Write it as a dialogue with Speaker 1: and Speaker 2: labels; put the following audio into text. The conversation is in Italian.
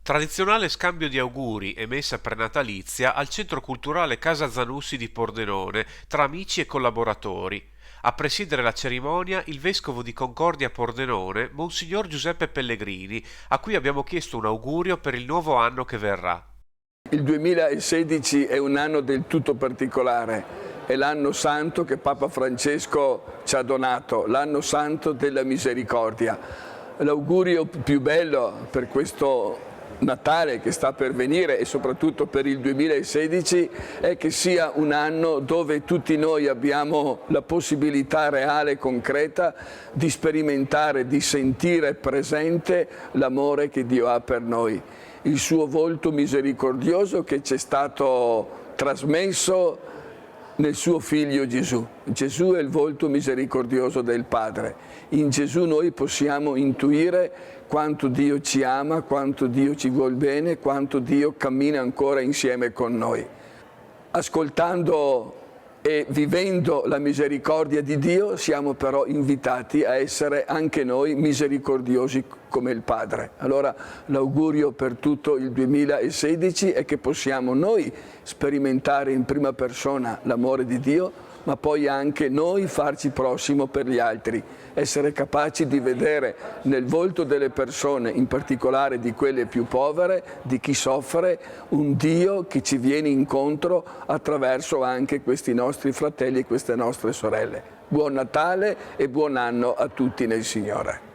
Speaker 1: Tradizionale scambio di auguri e messa prenatalizia al Centro Culturale Casa Zanussi di Pordenone tra amici e collaboratori. A presiedere la cerimonia il vescovo di Concordia Pordenone, Monsignor Giuseppe Pellegrini, a cui abbiamo chiesto un augurio per il nuovo anno che verrà.
Speaker 2: Il 2016 è un anno del tutto particolare, è l'anno santo che Papa Francesco ci ha donato, l'anno santo della misericordia. L'augurio più bello per questo Natale che sta per venire e soprattutto per il 2016 è che sia un anno dove tutti noi abbiamo la possibilità reale e concreta di sperimentare, di sentire presente l'amore che Dio ha per noi, il suo volto misericordioso che ci è stato trasmesso nel suo figlio Gesù. Gesù è il volto misericordioso del Padre. In Gesù noi possiamo intuire quanto Dio ci ama, quanto Dio ci vuol bene, quanto Dio cammina ancora insieme con noi. Ascoltando e vivendo la misericordia di Dio siamo però invitati a essere anche noi misericordiosi come il Padre. Allora l'augurio per tutto il 2016 è che possiamo noi sperimentare in prima persona l'amore di Dio, ma poi anche noi farci prossimo per gli altri, essere capaci di vedere nel volto delle persone, in particolare di quelle più povere, di chi soffre, un Dio che ci viene incontro attraverso anche questi nostri fratelli e queste nostre sorelle. Buon Natale e buon anno a tutti nel Signore.